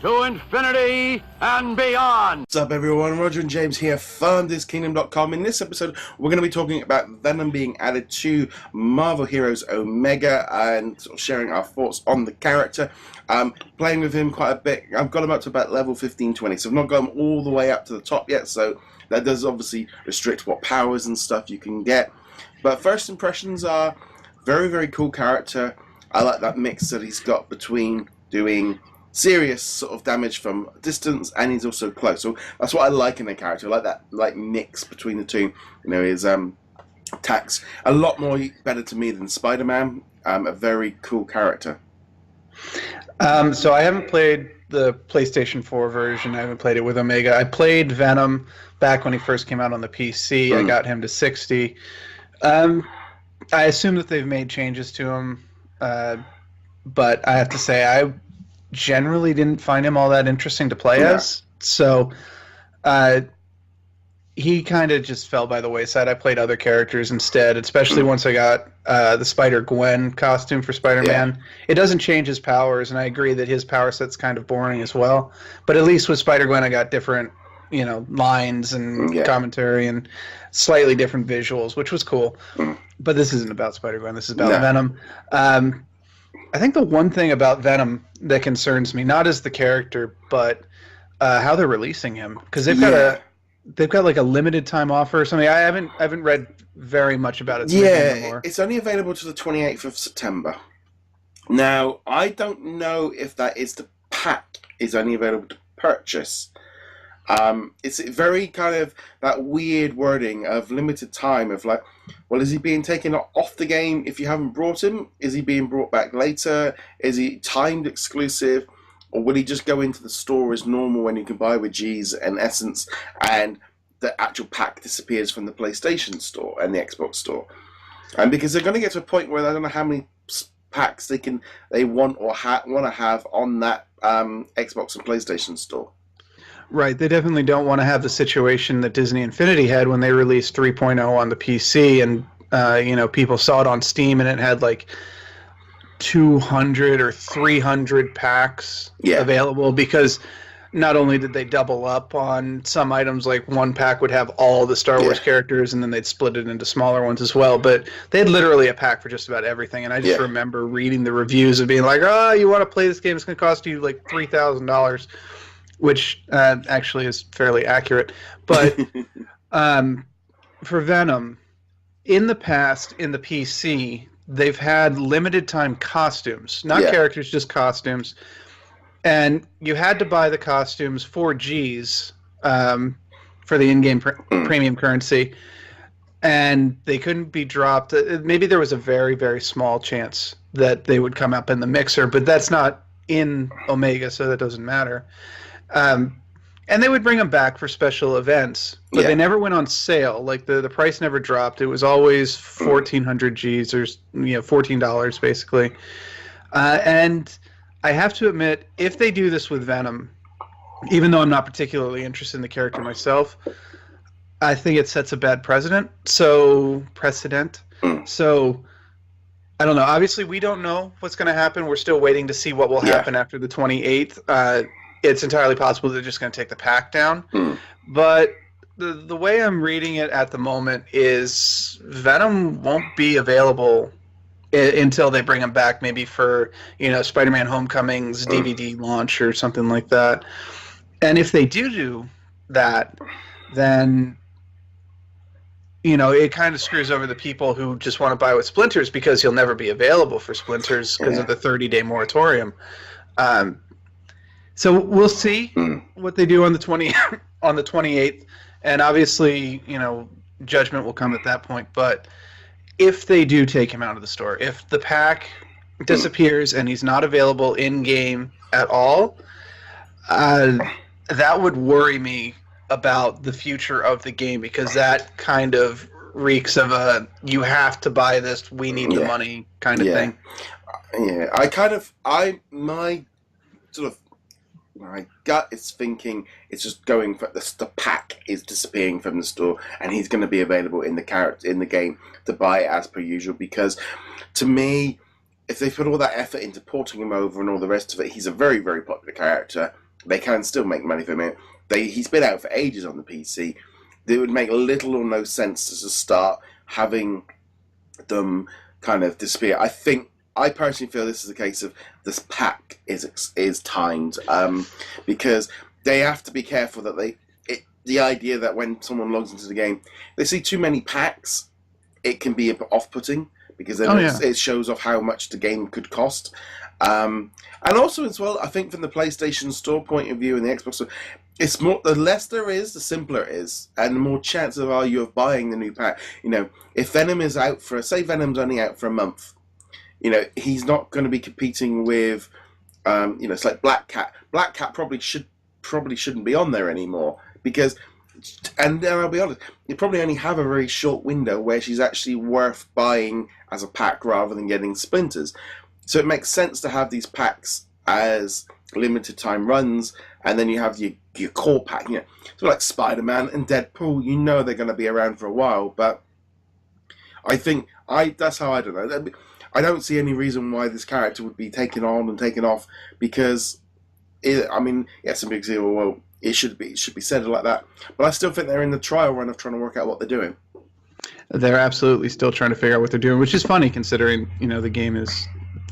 to infinity and beyond. What's up, everyone? Roger and James here from DisKingdom.com. In this episode, we're going to be talking about Venom being added to Marvel Heroes Omega and sort of sharing our thoughts on the character. Playing with him quite a bit. I've got him up to about level 15-20, so I've not got him all the way up to the top yet, so that does obviously restrict what powers and stuff you can get. But first impressions are very, very cool character. I like that mix that he's got between doing serious sort of damage from distance, and he's also close. So that's what I like in the character. I like that mix between the two. You know, his attacks a lot more better to me than Spider-Man. A very cool character. So I haven't played the PlayStation 4 version. I haven't played it with Omega. I played Venom back when he first came out on the PC. I got him to 60. I assume that they've made changes to him, but I have to say I generally didn't find him all that interesting to play as. So he kind of just fell by the wayside. I played other characters instead, especially once I got the Spider-Gwen costume for Spider-Man. Yeah. It doesn't change his powers, and I agree that his power set's kind of boring as well. But at least with Spider-Gwen, I got different, you know, lines and commentary and slightly different visuals, which was cool. But this isn't about Spider-Gwen. This is about Venom. I think the one thing about Venom that concerns me, not as the character, but how they're releasing him, because they've got like a limited time offer or something. I haven't read very much about it. It's only available to the 28th of September. Now, I don't know if that is the pack is only available to purchase. It's very kind of that weird wording of limited time of like, well, is he being taken off the game if you haven't brought him? Is he being brought back later? Is he timed exclusive? Or will he just go into the store as normal when you can buy with G's and Essence, and the actual pack disappears from the PlayStation store and the Xbox store? And because they're going to get to a point where I don't know how many packs they want to have on that Xbox and PlayStation store. Right, they definitely don't want to have the situation that Disney Infinity had when they released 3.0 on the PC, and people saw it on Steam and it had like 200 or 300 packs available, because not only did they double up on some items, like one pack would have all the Star Wars characters and then they'd split it into smaller ones as well, but they had literally a pack for just about everything. And I just remember reading the reviews and being like, oh, you want to play this game, it's going to cost you like $3,000, which actually is fairly accurate. But for Venom, in the past, in the PC, they've had limited time costumes, not characters, just costumes. And you had to buy the costumes for G's for the in-game premium currency. And they couldn't be dropped. Maybe there was a very, very small chance that they would come up in the mixer, but that's not in Omega, so that doesn't matter. And they would bring them back for special events, but they never went on sale. Like the price never dropped. It was always 1,400 G's, or $14 basically. And I have to admit, if they do this with Venom, even though I'm not particularly interested in the character myself, I think it sets a bad precedent. So I don't know. Obviously, we don't know what's going to happen. We're still waiting to see what will happen after the 28th. It's entirely possible they're just going to take the pack down. But the way I'm reading it at the moment is Venom won't be available until they bring him back, maybe for Spider-Man Homecoming's DVD launch or something like that. And if they do that, then it kind of screws over the people who just want to buy with Splinters, because he'll never be available for Splinters because of the 30-day moratorium. So we'll see what they do on the 28th, and obviously, judgment will come at that point. But if they do take him out of the store, if the pack disappears and he's not available in game at all, that would worry me about the future of the game, because that kind of reeks of a you have to buy this, we need the money kind of thing. My gut is thinking it's just going for the pack is disappearing from the store, and he's going to be available in the game to buy it as per usual. Because to me, if they put all that effort into porting him over and all the rest of it, he's a very, very popular character. they can still make money from it. He's been out for ages on the PC. It would make little or no sense to just start having them kind of disappear. I personally feel this is a case of this pack is timed, because they have to be careful that the idea that when someone logs into the game, they see too many packs, it can be a bit off-putting, because then it shows off how much the game could cost. And also as well, I think from the PlayStation Store point of view and the Xbox Store, it's more, the less there is, the simpler it is, and the more chances are you of buying the new pack. You know, if Venom is out say Venom's only out for a month, you know, he's not going to be competing with, you know, it's like Black Cat. Black Cat probably shouldn't be on there anymore, because, and I'll be honest, you probably only have a very short window where she's actually worth buying as a pack rather than getting splinters. So it makes sense to have these packs as limited time runs, and then you have your core pack. You know, so like Spider-Man and Deadpool, you know they're going to be around for a while. But I think that's how I don't know. I don't see any reason why this character would be taken on and taken off, because some people say, well, it should be said like that. But I still think they're in the trial run of trying to work out what they're doing. They're absolutely still trying to figure out what they're doing, which is funny considering, you know, the game is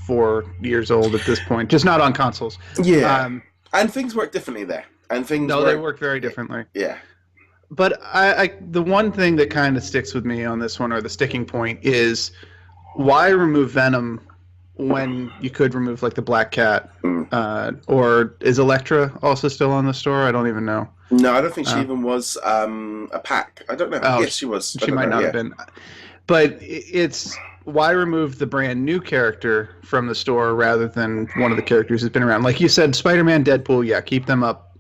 4 years old at this point, just not on consoles. Yeah, and things work differently there. And they work very differently. Yeah. But the one thing that kind of sticks with me on this one, or the sticking point, is why remove Venom when you could remove like the Black Cat? Or is Elektra also still on the store? I don't even know. No, I don't think she even was a pack. I don't know. Yes, she was. She might not have been. But it's why remove the brand new character from the store rather than one of the characters who's been around? Like you said, Spider-Man, Deadpool, yeah, keep them up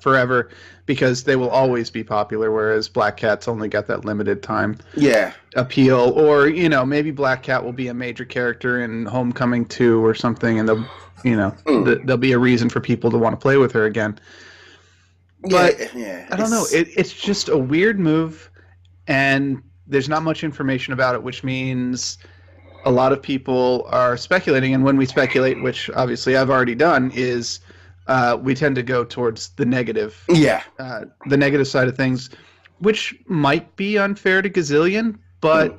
forever, because they will always be popular, whereas Black Cat's only got that limited time appeal. Or, you know, maybe Black Cat will be a major character in Homecoming 2 or something, and there'll be a reason for people to want to play with her again. But I don't know. It's just a weird move, and there's not much information about it, which means a lot of people are speculating. And when we speculate, which obviously I've already done, is we tend to go towards the negative. Yeah. The negative side of things, which might be unfair to Gazillion, but,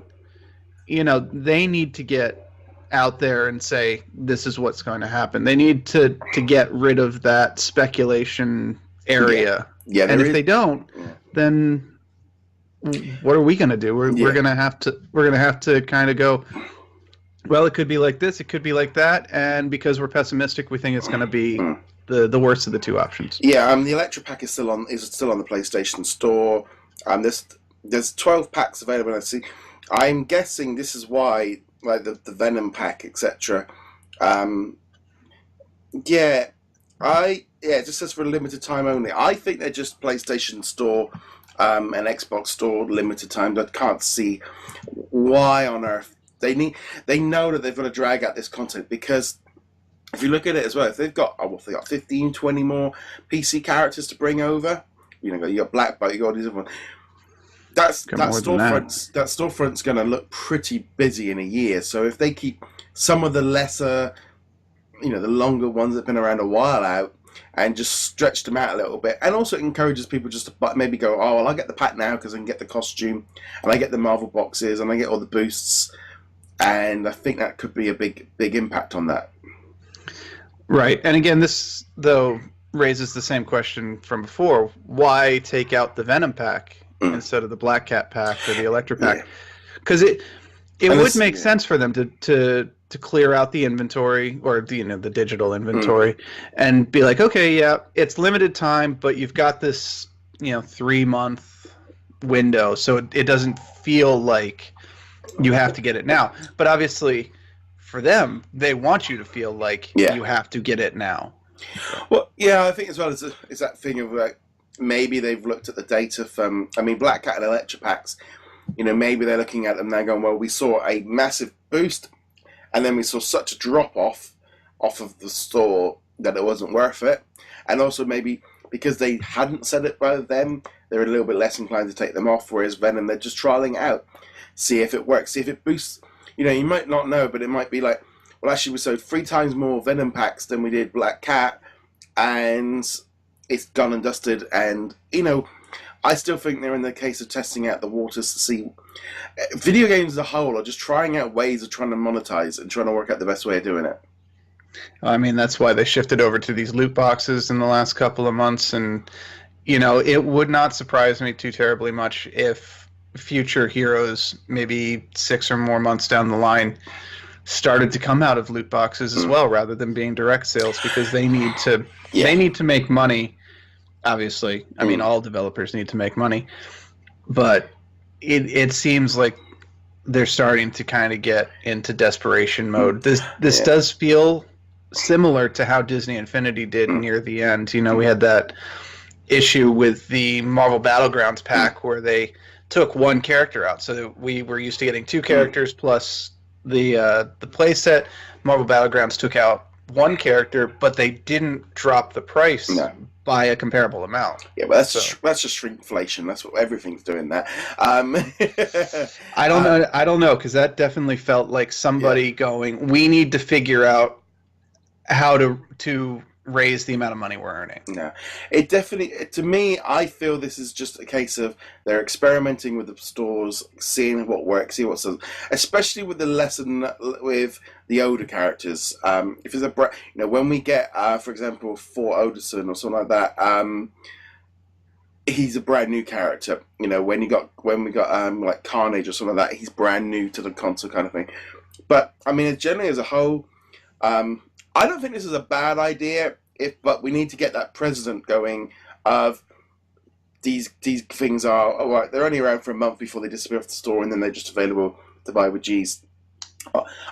you know, they need to get out there and say, this is what's going to happen. They need to get rid of that speculation area. Yeah, and if they don't, then what are we going to do? We're going to have to kind of go, well, it could be like this, it could be like that, and because we're pessimistic, we think it's going to be the worst of the two options. Yeah, the Electra pack is still on the PlayStation Store. There's 12 packs available. I'm guessing this is why, like the Venom pack, etc. It just says for a limited time only. I think they're just PlayStation Store and Xbox Store limited time. I can't see why on earth they know that they've got to drag out this content, because if you look at it as well, if they've got 15, 20 more PC characters to bring over, you got Black Bolt, you got these other ones. That storefront's going to look pretty busy in a year. So if they keep some of the lesser, the longer ones that have been around a while out, and just stretch them out a little bit, and also encourages people just to maybe go, oh, well, I'll get the pack now because I can get the costume, and I get the Marvel boxes, and I get all the boosts, and I think that could be a big impact on that. Right, and again, this though raises the same question from before: why take out the Venom pack instead of the Black Cat pack or the Electra pack? Because it would make sense for them to clear out the inventory, or the digital inventory, and be like, okay, yeah, it's limited time, but you've got this 3-month window, so it doesn't feel like you have to get it now. But obviously, for them, they want you to feel like you have to get it now. Well, yeah, I think as well as it's that thing of like, maybe they've looked at the data from, Black Cat and Electra packs. Maybe they're looking at them now going, well, we saw a massive boost, and then we saw such a drop-off of the store that it wasn't worth it. And also maybe because they hadn't said it by them, they're a little bit less inclined to take them off, whereas Venom, they're just trialing it out. See if it works, see if it boosts. You might not know, but it might be like, well, actually we sold 3 times more Venom packs than we did Black Cat, and it's done and dusted. And I still think they're in the case of testing out the waters to see. Video games as a whole are just trying out ways of trying to monetize and trying to work out the best way of doing it. I mean, that's why they shifted over to these loot boxes in the last couple of months, and it would not surprise me too terribly much if future heroes, maybe 6 or more months down the line, started to come out of loot boxes as well, rather than being direct sales, because they need to make money. Obviously, I mean, all developers need to make money, but it seems like they're starting to kind of get into desperation mode. This does feel similar to how Disney Infinity did near the end. We had that issue with the Marvel Battlegrounds pack where they took one character out. So we were used to getting 2 characters plus the playset. Marvel Battlegrounds took out one character, but they didn't drop the price by a comparable amount. Yeah, but that's just shrinkflation. That's what everything's doing. That I don't know, because that definitely felt like somebody going, we need to figure out how to raise the amount of money we're earning. No, it definitely, to me, I feel this is just a case of they're experimenting with the stores, seeing what works, see what's, especially with the lesson with the older characters. If it's when we get, for example, Fort Odinson or something like that, he's a brand new character. When we got like Carnage or something like that, he's brand new to the console kind of thing. But I mean, generally as a whole, I don't think this is a bad idea, but we need to get that precedent going of these things are, all right, they're only around for a month before they disappear off the store, and then they're just available to buy with G's.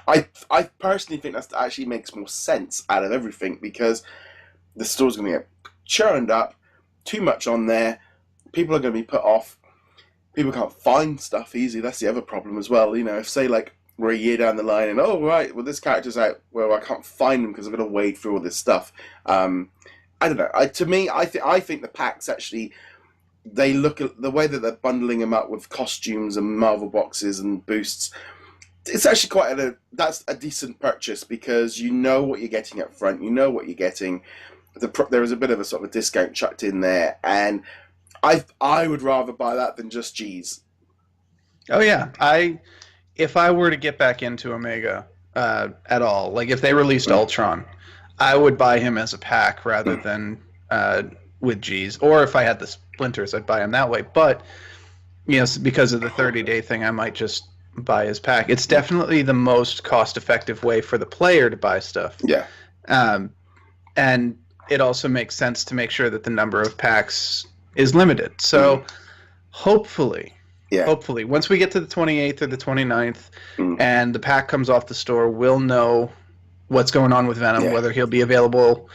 I personally think that actually makes more sense out of everything, because the store's going to get churned up, too much on there, people are going to be put off, people can't find stuff easily, that's the other problem as well. If, say, like, we're a year down the line and, oh, right, well, this character's out, well, I can't find them because I've got to wade through all this stuff. I don't know. To me, I think the packs actually, they look at the way that they're bundling them up with costumes and Marvel boxes and boosts. It's actually that's a decent purchase, because you know what you're getting up front, you know what you're getting. There is a bit of a sort of a discount chucked in there, and I would rather buy that than just G's. Oh yeah, if I were to get back into Omega at all, like if they released Ultron, I would buy him as a pack rather than with G's. Or if I had the Splinters, I'd buy him that way. But because of the 30-day thing, I might just buy his pack. It's definitely the most cost-effective way for the player to buy stuff. Yeah. And it also makes sense to make sure that the number of packs is limited. So hopefully, once we get to the 28th or the 29th and the pack comes off the store, we'll know what's going on with Venom, whether he'll be available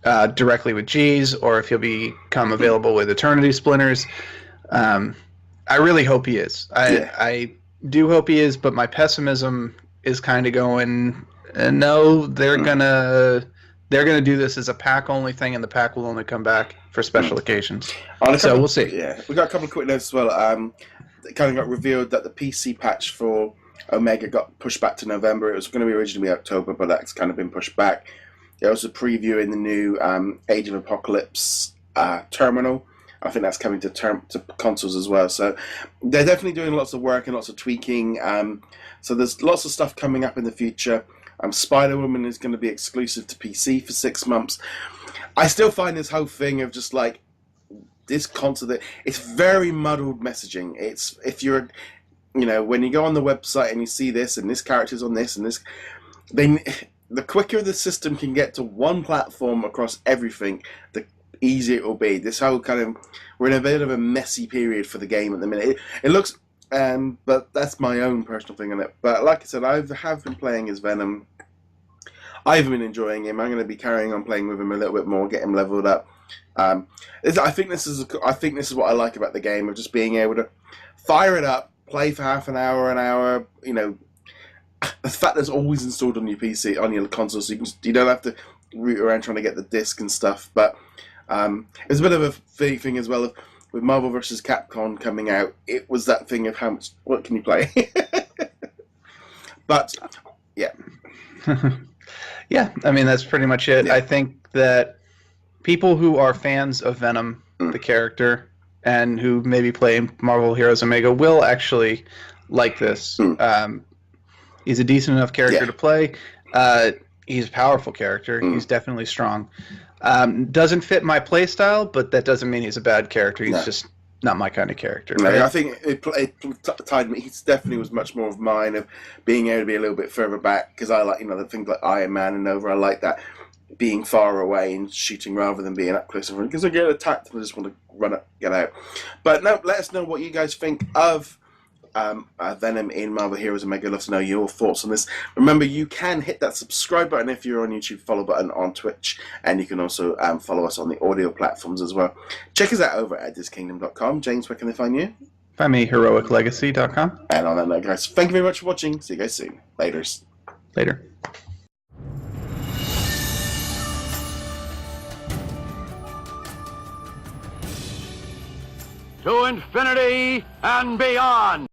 directly with G's or if he'll become available with Eternity Splinters. I really hope he is. I do hope he is, but my pessimism is kind of going, no, they're gonna do this as a pack only thing, and the pack will only come back for special occasions. So we'll see. Yeah, we got a couple of quick notes as well. It kind of got revealed that the PC patch for Omega got pushed back to November. It was going to be originally October, but that's kind of been pushed back. They're also previewing the new Age of Apocalypse terminal. I think that's coming to consoles as well. So they're definitely doing lots of work and lots of tweaking. So there's lots of stuff coming up in the future. Spider-Woman is going to be exclusive to PC for 6 months. I still find this whole thing of just like this console, it's very muddled messaging. It's if you're, when you go on the website and you see this and this character's on this and this, the quicker the system can get to one platform across everything, the easier it will be. This whole kind of, we're in a bit of a messy period for the game at the minute. It looks, but that's my own personal thing on it. But like I said, I have been playing as Venom. I've been enjoying him. I'm going to be carrying on playing with him a little bit more, get him leveled up. I think this is what I like about the game, of just being able to fire it up, play for half an hour. The fact that it's always installed on your PC, on your console, so you don't have to root around trying to get the disc and stuff. But it's a bit of a thing as well. With Marvel vs. Capcom coming out, it was that thing of what can you play? But yeah. Yeah, I mean, that's pretty much it. Yeah. I think that people who are fans of Venom, the character, and who maybe play Marvel Heroes Omega will actually like this. He's a decent enough character to play. He's a powerful character. He's definitely strong. Doesn't fit my play style, but that doesn't mean he's a bad character. He's just not my kind of character. No, right? I think it tied me. He definitely was much more of mine of being able to be a little bit further back, because I like, the things like Iron Man and Nova. I like that being far away and shooting rather than being up close and because I get attacked and I just want to run up, get out. But no, let us know what you guys think of Venom in Marvel Heroes Omega. Let us know your thoughts on this. Remember, you can hit that subscribe button if you're on YouTube, follow button on Twitch, and you can also follow us on the audio platforms as well. Check us out over at DisKingdom.com. James, where can they find you? Find me heroiclegacy.com. And on that note, guys, thank you very much for watching. See you guys soon. Laters. Later. To infinity and beyond!